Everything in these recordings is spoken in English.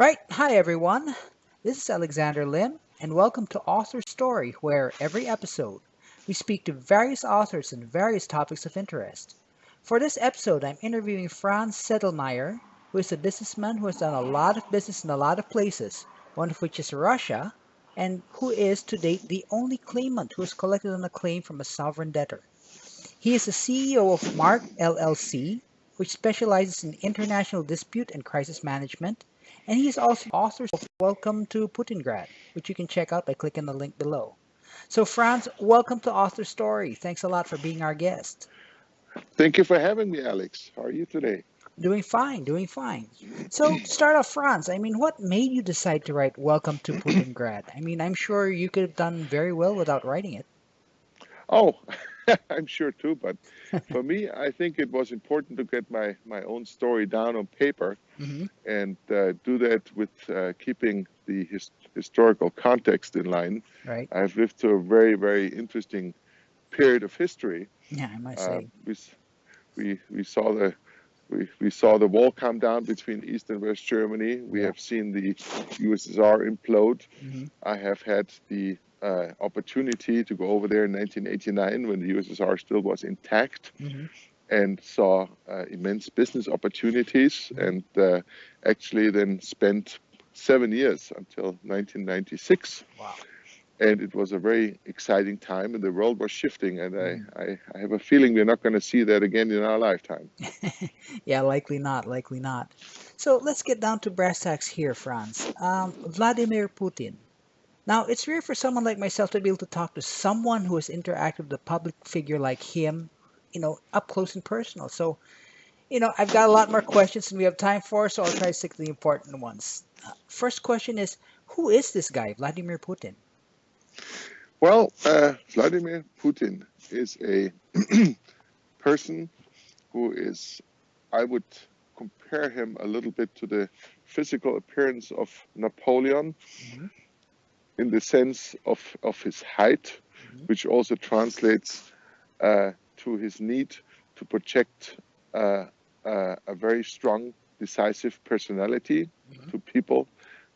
Right. Hi, everyone. This is Alexander Lim, and welcome to Author Story, where every episode we speak to various authors on various topics of interest. For this episode, I'm interviewing Franz Sedelmayer, who is a businessman who has done a lot of business in a lot of places, one of which is Russia, and who is to date the only claimant who has collected on a claim from a sovereign debtor. He is the CEO of Mark LLC, which specializes in international dispute and crisis management, and he is also the author of Welcome to Putingrad, which you can check out by clicking the link below. So, Franz, welcome to Author Story. Thanks a lot for being our guest. Thank you for having me, Alex. How are you today? Doing fine, doing fine. So, to start off, Franz, what made you decide to write Welcome to Putingrad? I'm sure you could have done very well without writing it. Oh, I'm sure too, but for me, I think it was important to get my own story down on paper Hmm. and do that with keeping the historical context in line. Right? I've lived through a very, very interesting period of history. Yeah, I must Uh, say. we, s- we saw we saw the wall come down between East and West Germany. We Yeah. have seen the USSR implode. Hmm. I have had the opportunity to go over there in 1989 when the USSR still was intact Hmm. and saw immense business opportunities, Hmm. and actually then spent 7 years until 1996. Wow. And it was a very exciting time, and the world was shifting. And Mhm. I have a feeling we're not going to see that again in our lifetime. Yeah, likely not, likely not. So let's get down to brass tacks here, Franz. Vladimir Putin. Now, it's rare for someone like myself to be able to talk to someone who has interacted with a public figure like him, up close and personal. So, I've got a lot more questions than we have time for, so I'll try to stick to the important ones. First question is, who is this guy, Vladimir Putin? Well, Vladimir Putin is a person who is, I would compare him a little bit to the physical appearance of Napoleon Hmm. in the sense of his height, Hmm. which also translates to his need to project a very strong, decisive personality Hmm. to people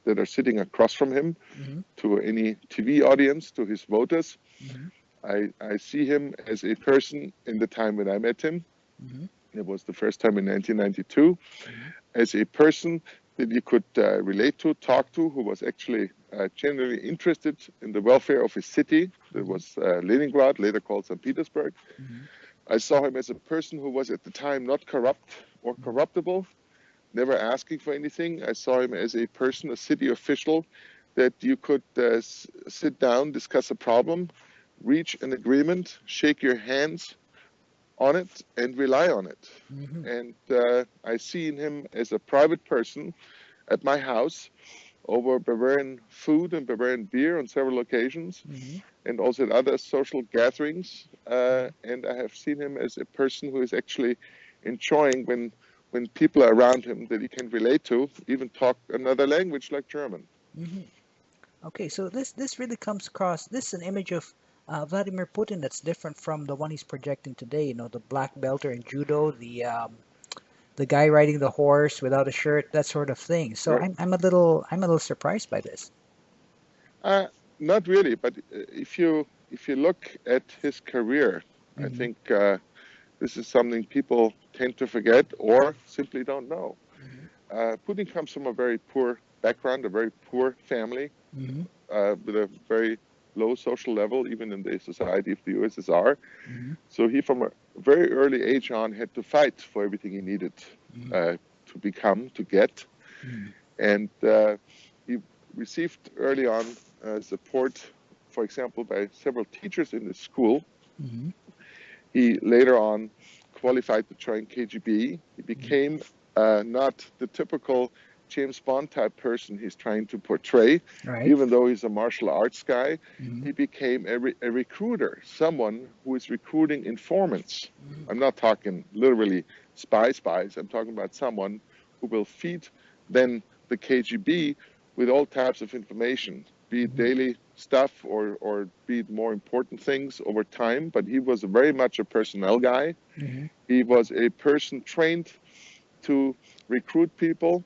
that are sitting across from him, Hmm. to any TV audience, to his voters. Hmm. I see him as a person in the time when I met him. Hmm. It was the first time in 1992, Hmm. as a person that you could relate to, talk to, who was actually genuinely interested in the welfare of his city. That Hmm. was Leningrad, later called St. Petersburg. Hmm. I saw him as a person who was at the time not corrupt or Hmm. corruptible, never asking for anything. I saw him as a person, a city official, that you could sit down, discuss a problem, reach an agreement, shake your hands on it, and rely on it. Hmm. And I seen him as a private person at my house over Bavarian food and Bavarian beer on several occasions, Hmm. and also at other social gatherings. And I have seen him as a person who is actually enjoying when people are around him that he can relate to, even talk another language like German. Hmm. Okay, so this really comes across. This is an image of Vladimir Putin that's different from the one he's projecting today. The black belter in judo, the guy riding the horse without a shirt, that sort of thing. So Right. I'm a little surprised by this. Uh, Not really, but if you look at his career, I Hmm. think this is something people tend to forget or simply don't know. Hmm. Putin comes from a very poor background, a very poor family, Hmm. with a very low social level, even in the society of the USSR. Hmm. So he, from a very early age on, had to fight for everything he needed Hmm. uh, to get. Hmm. And he received early on support, for example, by several teachers in the school. Hmm. He later on qualified to join KGB. He Hmm. became not the typical James Bond type person he's trying to portray, Right. even though he's a martial arts guy. Hmm. He became a recruiter, someone who is recruiting informants. Hmm. I'm not talking literally spies. I'm talking about someone who will feed then the KGB with all types of information, be it Hmm. daily stuff or be it more important things over time. But he was very much a personnel guy. Hmm. He was a person trained to recruit people,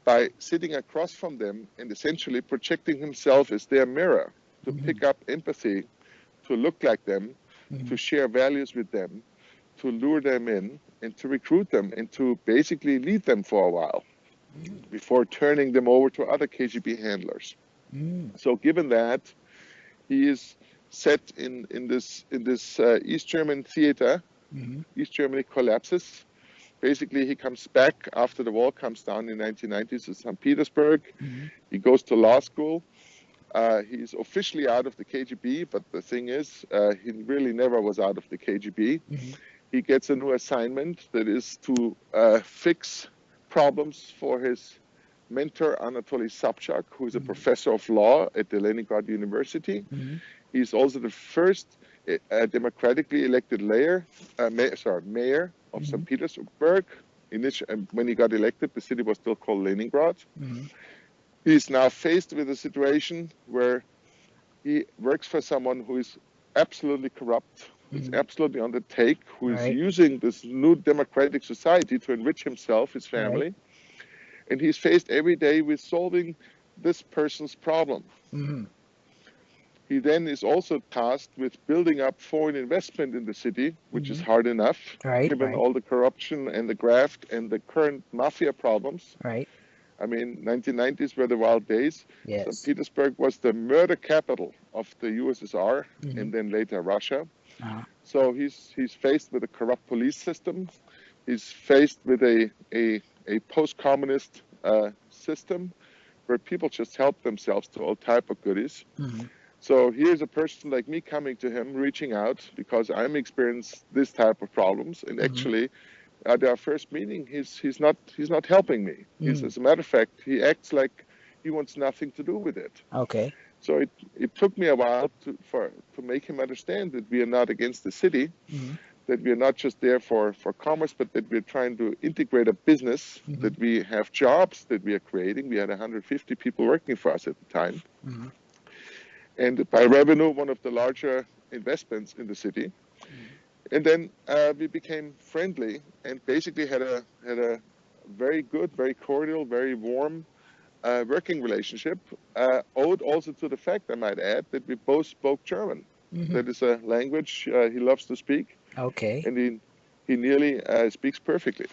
by sitting across from them and essentially projecting himself as their mirror to pick up empathy, to look like them, to share values with them, to lure them in, and to recruit them, and to basically lead them for a while before turning them over to other KGB handlers. So given that, he is set in this East German theater. East Germany collapses. Basically, he comes back after the wall comes down in 1990 to St. Petersburg. He goes to law school. He's officially out of the KGB, but the thing is, he really never was out of the KGB. He gets a new assignment that is to fix problems for his mentor, Anatoly Sobchak, who is a professor of law at the Leningrad University. He's also the first democratically elected mayor of St. Petersburg. When he got elected, the city was still called Leningrad. He's now faced with a situation where he works for someone who is absolutely corrupt, who's absolutely on the take, who is using this new democratic society to enrich himself, his family. And he's faced every day with solving this person's problem. He then is also tasked with building up foreign investment in the city, which is hard enough, given all the corruption and the graft and the current mafia problems. I mean, 1990s were the wild days. St. Petersburg was the murder capital of the USSR and then later Russia. So he's faced with a corrupt police system. He's faced with a post-communist system where people just help themselves to all type of goodies. So here's a person like me coming to him, reaching out because I'm experiencing this type of problems. And actually, at our first meeting, he's not helping me. As a matter of fact, he acts like he wants nothing to do with it. So it took me a while to make him understand that we are not against the city, that we are not just there for commerce, but that we're trying to integrate a business, that we have jobs that we are creating. We had 150 people working for us at the time. And by revenue, one of the larger investments in the city. And then we became friendly and basically had a very good, very cordial, very warm working relationship, owed also to the fact, I might add, that we both spoke German. That is a language he loves to speak. And he nearly speaks perfectly.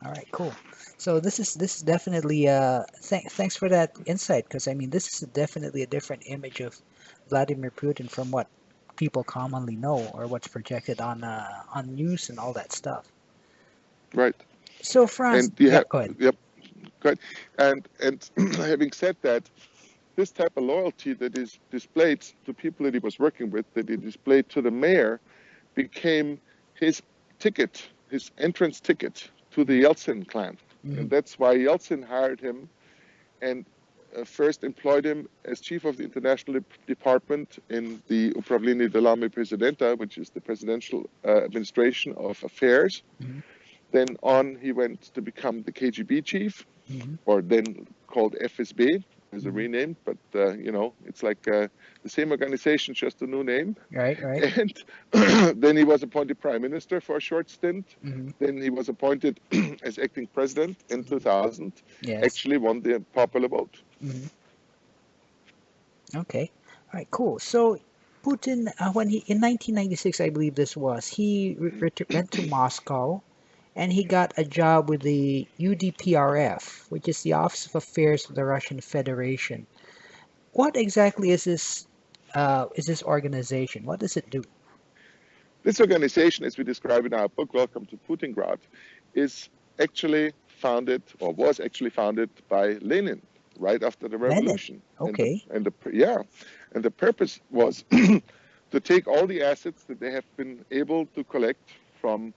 All right, cool. So this is definitely thanks for that insight, because I mean this is definitely a different image of Vladimir Putin from what people commonly know or what's projected on news and all that stuff. Right. So Franz, go ahead. Yep. Good. And having said that, this type of loyalty that is displayed to people that he was working with, that he displayed to the mayor, became his ticket, his entrance ticket to the Yeltsin clan. And that's why Yeltsin hired him and first employed him as chief of the international department in the Upravlение delami Prezidenta, which is the presidential administration of affairs. Then on, he went to become the KGB chief, or then called FSB as a rename, but it's like the same organization, just a new name. Right. And then he was appointed prime minister for a short stint. Then he was appointed as acting president in 2000. Actually won the popular vote. Okay. All right, cool. So Putin, when he in 1996, I believe this was, he went to Moscow, and he got a job with the UDPRF, which is the Office of Affairs of the Russian Federation. What exactly is this organization? What does it do? This organization, as we describe in our book, Welcome to Putingrad, is actually founded, or was actually founded by Lenin right after the revolution. Okay. And the purpose was to take all the assets that they have been able to collect from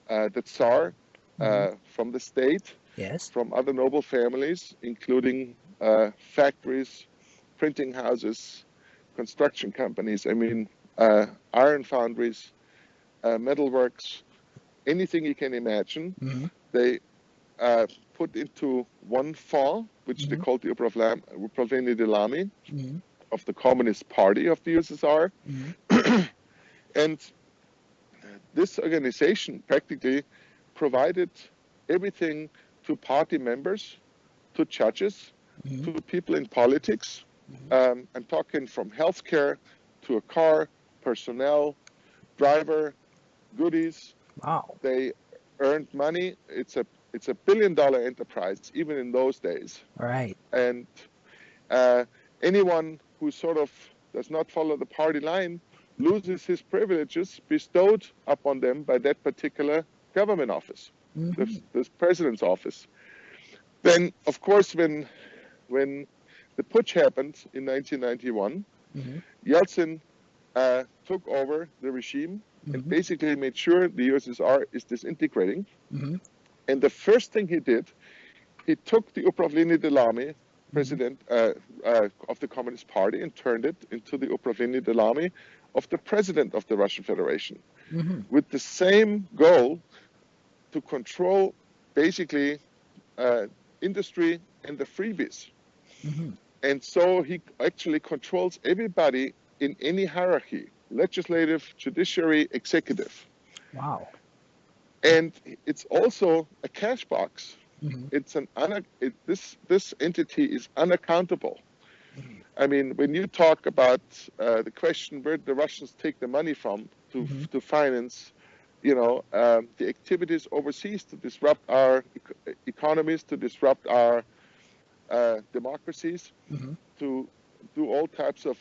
the Tsar, from the state, from other noble families, including factories, printing houses, construction companies, iron foundries, metalworks, anything you can imagine. They put into one fall, which they called the Upravlenie delami of the Communist Party of the USSR. And this organization practically provided everything to party members, to judges, Mm-hmm. to people in politics. Mm-hmm. I'm talking from healthcare to a car, personnel, driver, goodies. Wow. They earned money. It's a billion-dollar enterprise, even in those days. Right. And anyone who sort of does not follow the party line loses his privileges bestowed upon them by that particular government office, Mm-hmm. this president's office. Then, of course, when the putsch happened in 1991, Mm-hmm. Yeltsin took over the regime and Mm-hmm. basically made sure the USSR is disintegrating. Mm-hmm. And the first thing he did, he took the Upravlenie Delami, Mm-hmm. president of the Communist Party, and turned it into the Upravlenie Delami of the president of the Russian Federation, Mm-hmm. with the same goal to control basically industry and the freebies. Mm-hmm. And so he actually controls everybody in any hierarchy, legislative, judiciary, executive. Wow. And it's also a cash box. Mm-hmm. It's this entity is unaccountable. Mm-hmm. I mean, when you talk about the question where the Russians take the money from Mm-hmm. to finance, the activities overseas to disrupt our economies, to disrupt our democracies, Mm-hmm. to do all types of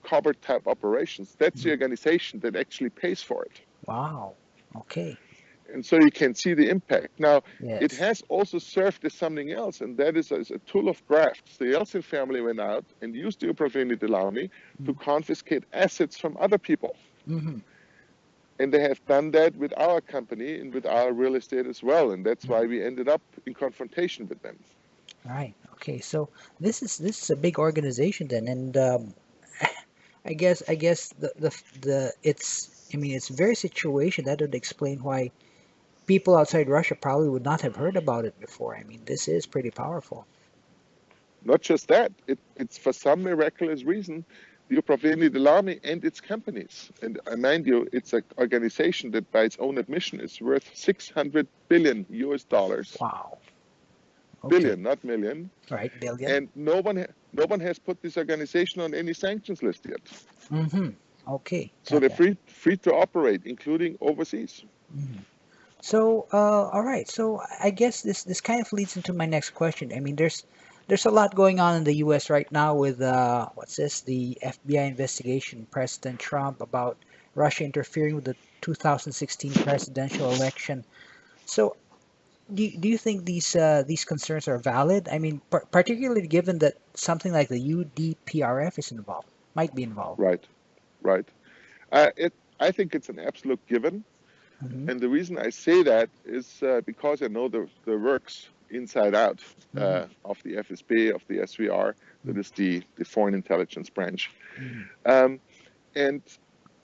covert type operations. That's the Mm-hmm. organization that actually pays for it. Wow. Okay. And so you can see the impact. Now, it Yes. has also served as something else, and that is as a tool of graft. The Yeltsin family went out and used the Upravlenie Delami to confiscate assets from other people. Mm-hmm. And they have done that with our company and with our real estate as well. And that's why we ended up in confrontation with them. Right. Okay. So this is a big organization then, and I guess the it's I mean it's very situation that would explain why people outside Russia probably would not have heard about it before. I mean, this is pretty powerful. Not just that, it's for some miraculous reason, the Upravlenie Delami and its companies. And mind you, it's an organization that by its own admission is worth 600 billion US dollars. Wow. Okay. Billion, not million. Right. Billion. And no one has put this organization on any sanctions list yet. Mm-hmm. Okay. So Got they're that. free to operate, including overseas. Mm-hmm. So, all right. So I guess this kind of leads into my next question. I mean, there's a lot going on in the U.S. right now with what's this? The FBI investigation, President Trump about Russia interfering with the 2016 presidential election. So, do you think these concerns are valid? I mean, particularly given that something like the UDPRF is involved, might be involved. Right, right. I think it's an absolute given. Mm-hmm. And the reason I say that is because I know the works inside out Mm-hmm. of the FSB, of the SVR, that is the Foreign Intelligence Branch. Mm-hmm. Um, and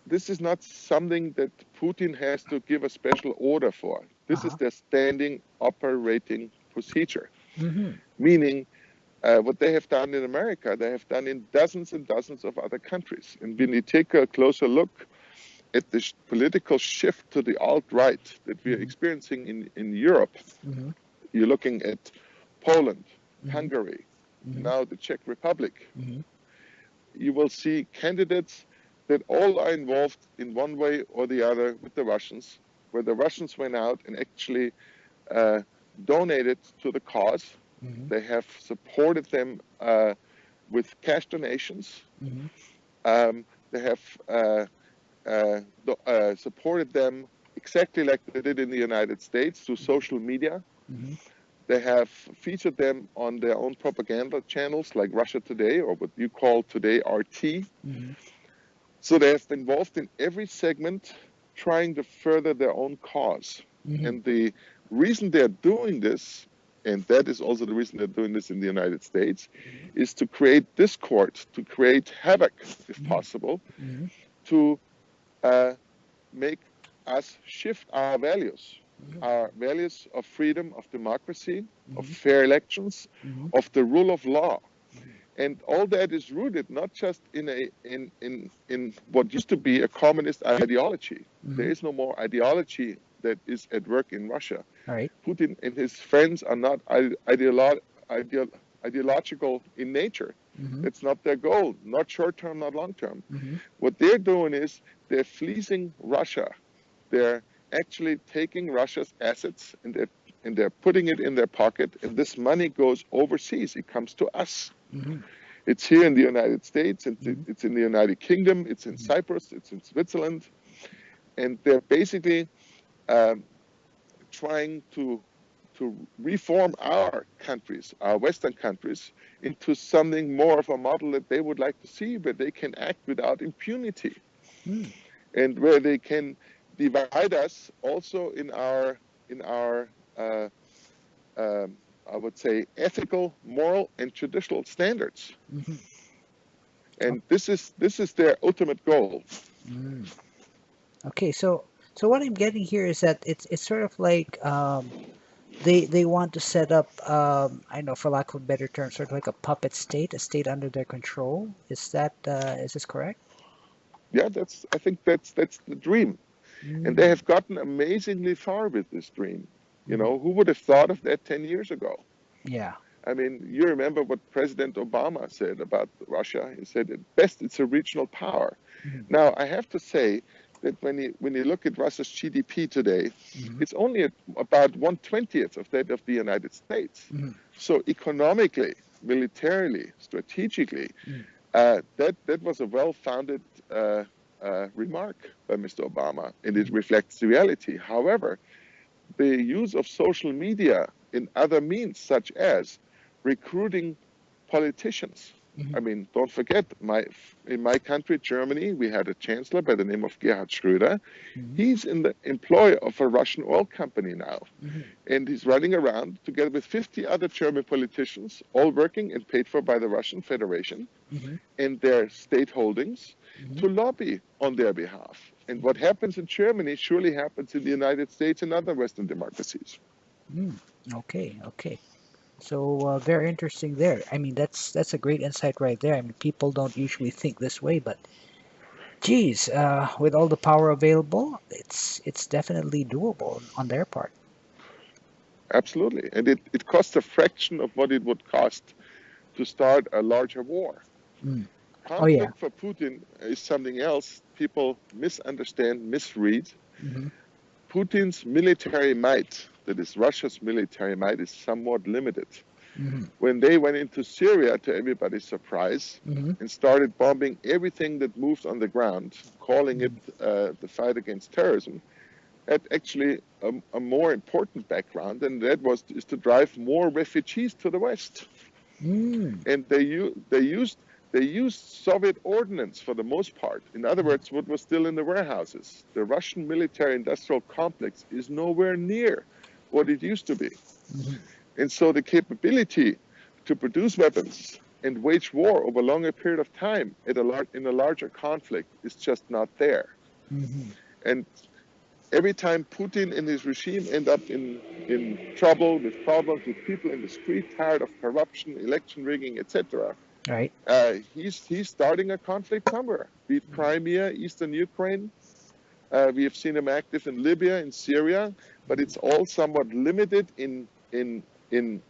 this is not something that Putin has to give a special order for. This is Uh-huh. their standing operating procedure, Mm-hmm. meaning what they have done in America, they have done in dozens and dozens of other countries. And when you take a closer look at the political shift to the alt-right that we are Mm-hmm. experiencing in Europe, Mm-hmm. you're looking at Poland, Mm-hmm. Hungary, Mm-hmm. now the Czech Republic. Mm-hmm. You will see candidates that all are involved in one way or the other with the Russians, where the Russians went out and actually donated to the cause. Mm-hmm. They have supported them with cash donations. Mm-hmm. They have supported them exactly like they did in the United States through social media. Mm-hmm. They have featured them on their own propaganda channels like Russia Today, or what you call today RT. Mm-hmm. So they have been involved in every segment trying to further their own cause. Mm-hmm. And the reason they're doing this, and that is also the reason they're doing this in the United States, is to create discord, to create havoc, if possible, Mm-hmm. to make us shift our values of freedom, of democracy, of fair elections, Mm-hmm. of the rule of law. And all that is rooted not just in what used to be a communist ideology. Mm-hmm. There is no more ideology that is at work in Russia. All right. Putin and his friends are not ideological in nature. Mm-hmm. That's not their goal, not short term, not long term. Mm-hmm. What they're doing is they're fleecing Russia. They're actually taking Russia's assets and they're putting it in their pocket, and this money goes overseas. It comes to us. Mm-hmm. It's here in the United States, Mm-hmm. it's in the United Kingdom, it's in Cyprus, it's in Switzerland, and they're basically trying to reform our countries, our Western countries, into something more of a model that they would like to see, where they can act without impunity, Mm. and where they can divide us also in our uh, I would say ethical, moral, and judicial standards. Mm-hmm. And this is their ultimate goal. Mm. Okay, so what I'm getting here is that it's sort of like they want to set up I know, for lack of a better term, sort of like a puppet state, a state under their control. Is this correct? Yeah, I think that's the dream. And they Mm. have gotten amazingly far with this dream. You Mm. know, who would have thought of that 10 years ago? Yeah. I mean, you remember what President Obama said about Russia. He said, at best, it's a regional power. Mm. Now, I have to say that when you look at Russia's GDP today, Mm. it's only about 1/20th of that of the United States. Mm. So economically, militarily, strategically, Mm. that was a well-founded remark by Mr. Obama, and it reflects reality. However, the use of social media in other means, such as recruiting politicians. Mm. I mean, don't forget, in my country, Germany, we had a chancellor by the name of Gerhard Schröder. Mm. He's in the employ of a Russian oil company now, Mm. and he's running around together with 50 other German politicians, all working and paid for by the Russian Federation Mm. and their state holdings, Mm. to lobby on their behalf. And what happens in Germany surely happens in the United States and other Western democracies. Mm. Okay, okay. So very interesting there. I mean, that's a great insight right there. I mean, people don't usually think this way, but geez, with all the power available, it's definitely doable on their part. Absolutely. And it costs a fraction of what it would cost to start a larger war. Mm. Oh yeah. Conflict for Putin is something else people misunderstand, misread. Mm-hmm. Putin's military might, that is Russia's military might, is somewhat limited. Mm-hmm. When they went into Syria, to everybody's surprise, Mm-hmm. and started bombing everything that moved on the ground, calling it the fight against terrorism, had actually a more important background, and that is to drive more refugees to the West. Mm. And they used Soviet ordnance for the most part. In other words, what was still in the warehouses. The Russian military-industrial complex is nowhere near what it used to be. Mm-hmm. And so the capability to produce weapons and wage war over a longer period of time in a larger conflict is just not there. Mm-hmm. And every time Putin and his regime end up in trouble, with problems, with people in the street, tired of corruption, election rigging, etc., Right. he's starting a conflict somewhere, be it Crimea, eastern Ukraine. We have seen him active in Libya, in Syria, but it's all somewhat limited in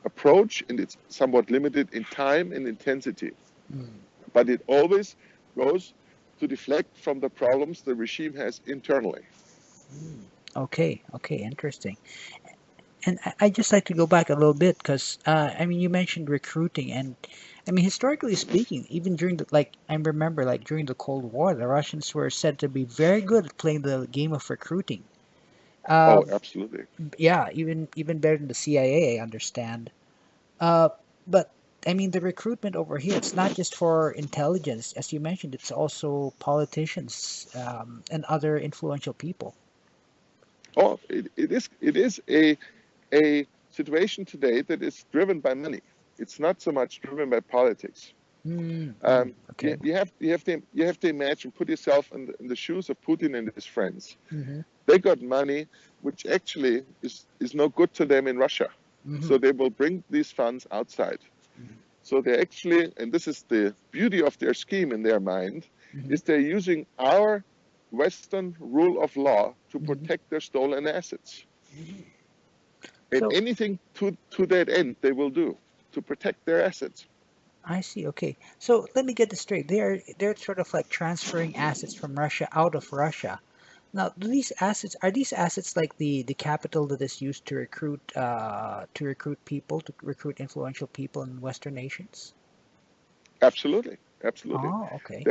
approach, and it's somewhat limited in time and intensity. Mm. But it always goes to deflect from the problems the regime has internally. Okay. Okay. Interesting. And I just like to go back a little bit because I mean, you mentioned recruiting, and I mean, historically speaking, even during the like I remember like during the Cold War, the Russians were said to be very good at playing the game of recruiting. Uh, Oh, absolutely. yeah, even better than the CIA, I understand. Uh, but I mean, the recruitment over here, it's not just for intelligence, as you mentioned, it's also politicians and other influential people. Oh, it is a situation today that is driven by money. It's not so much driven by politics. Mm, mm, okay. You have to imagine, put yourself in the shoes of Putin and his friends. Mm-hmm, They got money which actually is no good to them in Russia. mm-hmm, So they will bring these funds outside. mm-hmm, So they actually, and this is the beauty of their scheme in their mind, mm-hmm, is they're using our Western rule of law to mm-hmm. protect their stolen assets. And So anything to that end they will do to protect their assets. I see. Okay. So let me get this straight. They're sort of like transferring assets from Russia out of Russia. Now, do these assets are these assets like the capital that is used to recruit people, to recruit influential people in Western nations? Absolutely, absolutely. Oh, okay.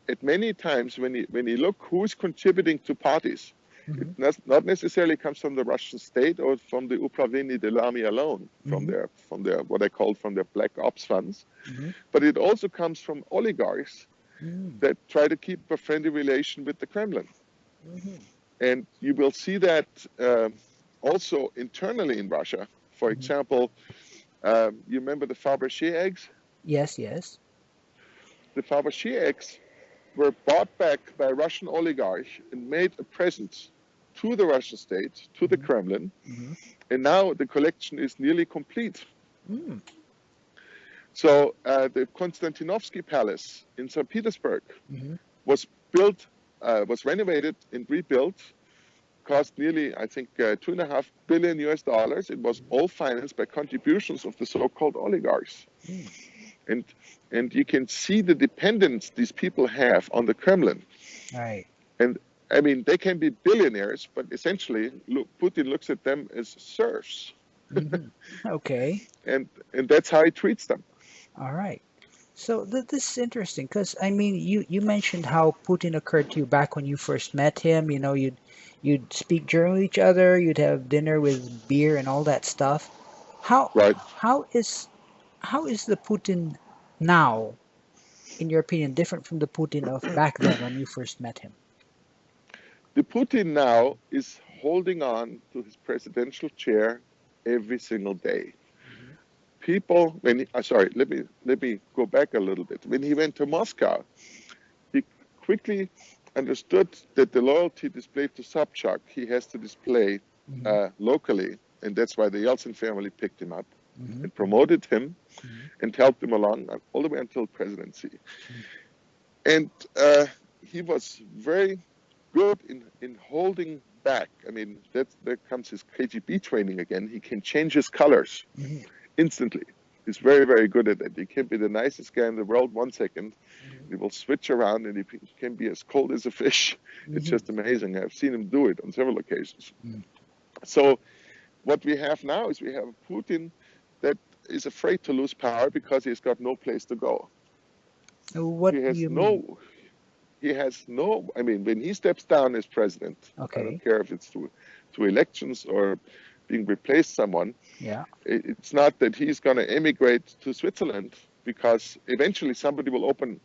At many times when you look who's contributing to parties, it Mm-hmm. not necessarily comes from the Russian state or from the Upravlenie del Army alone, Mm-hmm. from their what I call from their black ops funds, Mm-hmm. but it also comes from oligarchs Mm-hmm. that try to keep a friendly relation with the Kremlin. Mm-hmm. And you will see that also internally in Russia. For Mm-hmm. example, you remember the Fabergé eggs? Yes, yes. The Fabergé eggs were bought back by a Russian oligarch and made a present to the Russian state, to the Mm-hmm. Kremlin, Mm-hmm. and now the collection is nearly complete. Mm. So the Konstantinovsky Palace in St. Petersburg Mm-hmm. was was renovated and rebuilt, cost nearly, I think, $2.5 billion US. It was all financed by contributions of the so-called oligarchs. Mm. And and you can see the dependence these people have on the Kremlin. Right. And I mean, they can be billionaires, but essentially, Putin looks at them as serfs, Mm-hmm. Okay. and that's how he treats them. All right. So this is interesting because I mean you mentioned how Putin occurred to you back when you first met him. You know, you'd speak German with each other, you'd have dinner with beer and all that stuff. How Right? how is how is the Putin now, in your opinion, different from the Putin of back then when you first met him? The Putin now is holding on to his presidential chair every single day. Hmm. People, sorry, let me go back a little bit. When he went to Moscow, he quickly understood that the loyalty displayed to Sobchak he has to display Hmm. locally, and that's why the Yeltsin family picked him up Hmm. and promoted him Hmm. and helped him along all the way until presidency. Hmm. And he was very good in holding back. I mean, there comes his KGB training again. He can change his colors Hmm. instantly. He's very, very good at it. He can be the nicest guy in the world 1 second. He will switch around and he can be as cold as a fish. It's Hmm. just amazing. I've seen him do it on several occasions. Hmm. So what we have now is we have a Putin that is afraid to lose power because he's got no place to go. He What do has you mean? no he has no, I mean, when he steps down as president, I don't Okay. care if it's to elections or being replaced someone, Yeah. it's not that he's going to emigrate to Switzerland because eventually somebody will open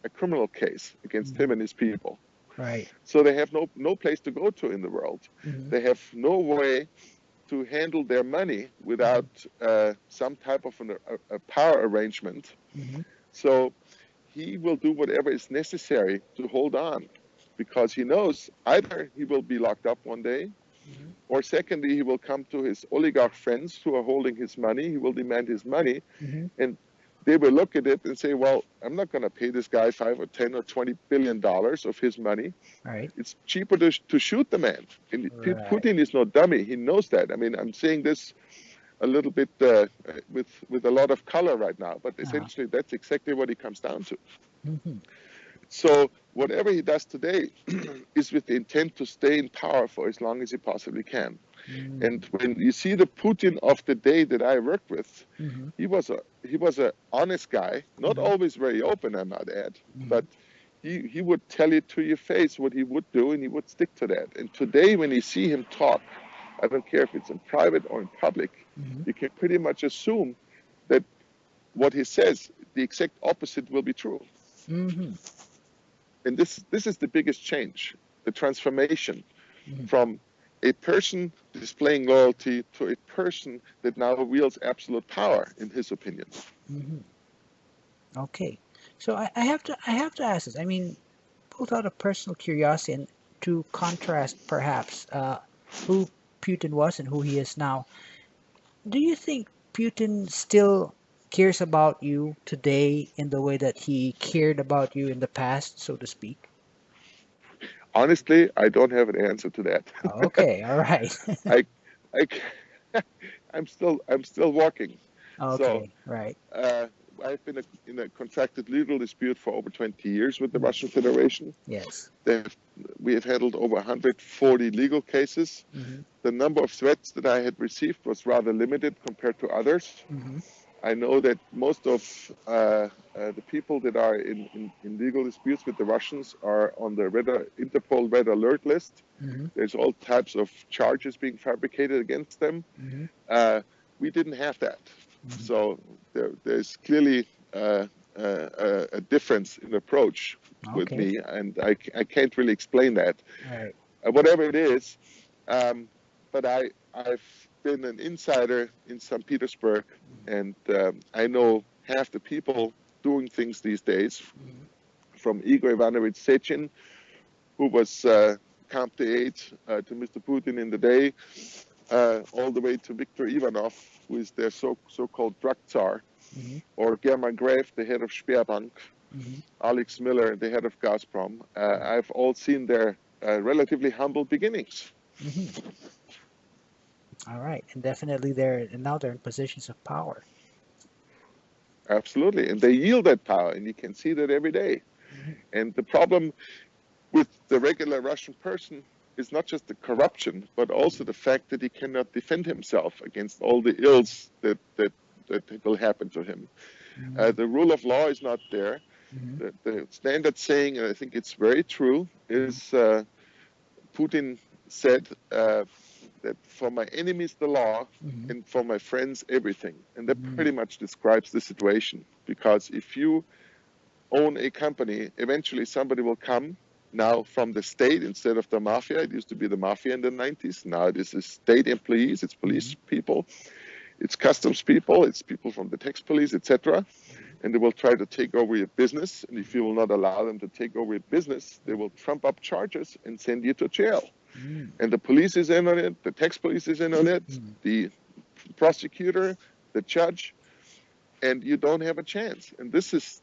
a criminal case against him Hmm. and his people. Right. So they have no place to go to in the world. Hmm. They have no way to handle their money Hmm. without some type of a power arrangement. Hmm. So he will do whatever is necessary to hold on because he knows either he will be locked up one day, Hmm. or secondly, he will come to his oligarch friends who are holding his money. He will demand his money, Hmm. and they will look at it and say, well, I'm not going to pay this guy 5 or 10 or $20 billion of his money. Right. It's cheaper to shoot the man. And Right. Putin is no dummy. He knows that. I mean, I'm saying this a little bit with a lot of color right now, but Uh-huh. essentially that's exactly what it comes down to. Hmm. So whatever he does today is with the intent to stay in power for as long as he possibly can. Mm. And when you see the Putin of the day that I worked with, Mm-hmm. he was a honest guy, not Mm-hmm. always very open, I might add, Mm-hmm. but he would tell you to your face what he would do, and he would stick to that. And today, when you see him talk, I don't care if it's in private or in public, Mm-hmm. you can pretty much assume that what he says, the exact opposite will be true. Mm-hmm. And this is the biggest change, the transformation Mm-hmm. from a person displaying loyalty to a person that now wields absolute power, in his opinion. Mm-hmm. Okay. So I have to ask this. I mean, both out of personal curiosity and to contrast perhaps who Putin was and who he is now. Do you think Putin still cares about you today in the way that he cared about you in the past, so to speak? Honestly, I don't have an answer to that. Okay, all right. I, I, I'm still walking. So Okay, right. I've been in a contracted legal dispute for over 20 years with the Russian Federation. Yes. They've, we have handled over 140 legal cases. Mm-hmm. The number of threats that I had received was rather limited compared to others. Mm-hmm. I know that most of the people that are in legal disputes with the Russians are on the Interpol Red Alert list. Mm-hmm. There's all types of charges being fabricated against them. Mm-hmm. Uh, we didn't have that. Mm-hmm. So there's clearly a difference in approach with Okay. me, and I can't really explain that. All right. Whatever it is, but I've been an insider in St. Petersburg, and I know half the people doing things these days, Mm-hmm. from Igor Ivanovich Sechin, who was Camp d'Aide to Mr. Putin in the day, all the way to Viktor Ivanov, who is their so-called drug tsar, Mm-hmm. or German Gref, the head of Sperrbank, Mm-hmm. Alex Miller, the head of Gazprom. I've all seen their relatively humble beginnings. Mm-hmm. All right. And definitely now they're in positions of power. Absolutely. And they yield that power, and you can see that every day. Mm-hmm. And the problem with the regular Russian person is not just the corruption, but also the fact that he cannot defend himself against all the ills that will happen to him. Mm-hmm. The rule of law is not there. Mm-hmm. The standard saying, and I think it's very true, is Putin said that for my enemies the law, Mm-hmm. and for my friends everything. And that Mm-hmm. pretty much describes the situation. Because if you own a company, eventually somebody will come now from the state instead of the mafia. It used to be the mafia in the 90s. Now it is state employees, it's police people, it's customs people, it's people from the tax police, etc. And they will try to take over your business. And if you will not allow them to take over your business, they will trump up charges and send you to jail. Mm-hmm. And the police is in on it, the tax police is in on it, Mm-hmm. the prosecutor, the judge, and you don't have a chance. And this is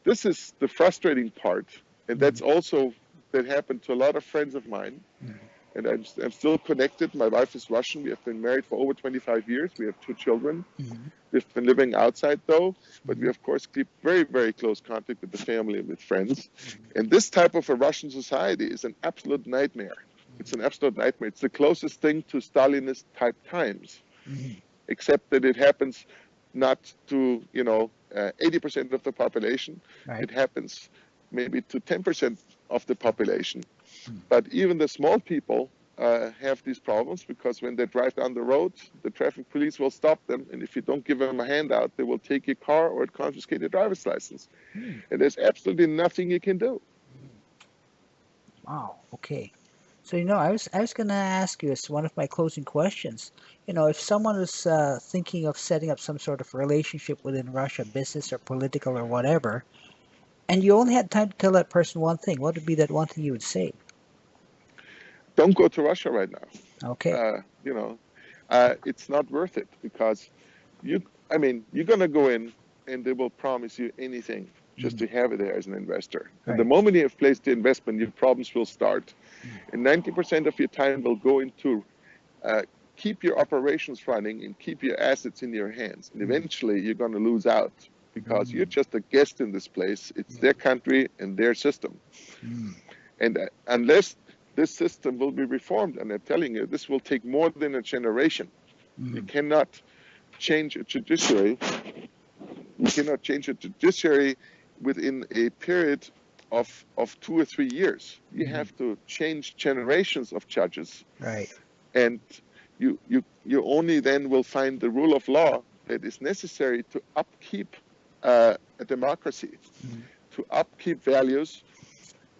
the frustrating part. And that's also that happened to a lot of friends of mine. Mm-hmm. And I'm still connected. My wife is Russian. We have been married for over 25 years. We have 2 children. Mm-hmm. We've been living outside though, but we Mm-hmm. of course keep very, very close contact with the family and with friends. Mm-hmm. And this type of a Russian society is an absolute nightmare. It's an absolute nightmare. It's the closest thing to Stalinist type times, Mm-hmm. except that it happens not to 80% of the population. Right. It happens maybe to 10% of the population. Mm. But even the small people have these problems, because when they drive down the road, the traffic police will stop them, and if you don't give them a handout, they will take your car or confiscate your driver's license. Mm. And there's absolutely nothing you can do. Wow. Okay. So I was gonna ask you as one of my closing questions. If someone is thinking of setting up some sort of relationship within Russia, business or political or whatever, and you only had time to tell that person one thing, what would be that one thing you would say? Don't go to Russia right now. Okay. It's not worth it, because you're going to go in and they will promise you anything just to have it there as an investor. And the Right. moment you have placed the investment, your problems will start. And 90% of your time will go into keep your operations running and keep your assets in your hands. And eventually you're going to lose out, because you're just a guest in this place. It's their country and their system. Mm. And unless this system will be reformed, and I'm telling you, this will take more than a generation. You Mm. cannot change a judiciary. You cannot change a judiciary within a period of 2 or 3 years. You have to change generations of judges, Right. and you only then will find the rule of law that is necessary to upkeep a democracy, Mm. to upkeep values.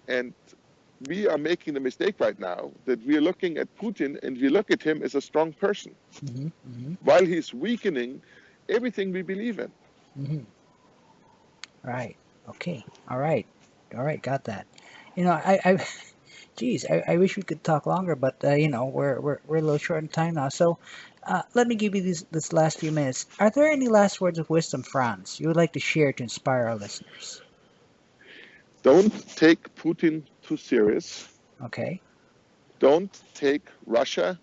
And we are making the mistake right now that we are looking at Putin and we look at him as a strong person, Mm-hmm. Mm-hmm. while he's weakening everything we believe in. Mm-hmm. Right. Okay. All right. All right. Got that. I geez, I wish we could talk longer, but we're a little short on time now. So, let me give you this last few minutes. Are there any last words of wisdom, Franz, you would like to share to inspire our listeners? Don't take Putin too serious. Okay. Don't take Russia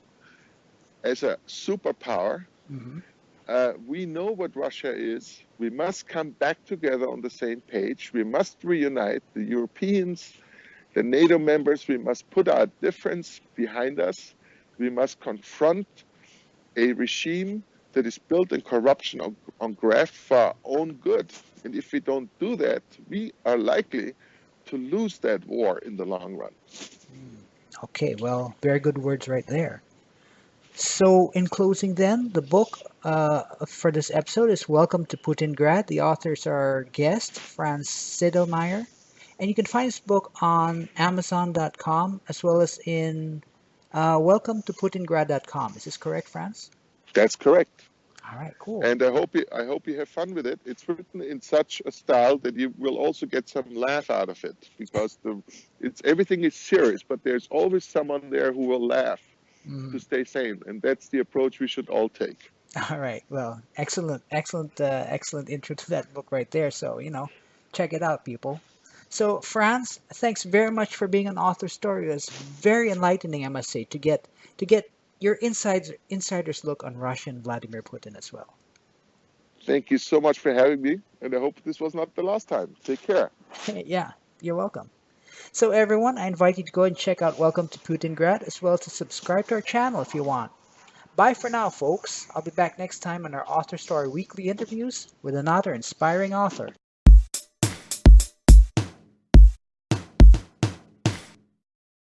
as a superpower. Hmm. We know what Russia is. We must come back together on the same page. We must reunite the Europeans, the NATO members. We must put our difference behind us. We must confront a regime that is built in corruption on graft for our own good. And if we don't do that, we are likely to lose that war in the long run. Okay, well, very good words right there. So, in closing, then, the book for this episode is Welcome to Putingrad. The authors are guest Franz Sedelmayer, and you can find this book on Amazon.com as well as in welcome to Putingrad.com. Is this correct, Franz? That's correct. All right, cool. And I hope you have fun with it. It's written in such a style that you will also get some laugh out of it, because it's everything is serious, but there's always someone there who will laugh to Mhm. stay sane, and that's the approach we should all take. All right. Well, excellent intro to that book right there. So, check it out, people. So, Franz, thanks very much for being an author story. It was very enlightening, I must say, to get your insider's look on Russian Vladimir Putin as well. Thank you so much for having me, and I hope this was not the last time. Take care. Yeah, you're welcome. So, everyone, I invite you to go and check out Welcome to Putingrad as well as to subscribe to our channel if you want. Bye for now, folks. I'll be back next time on our Author Story weekly interviews with another inspiring author.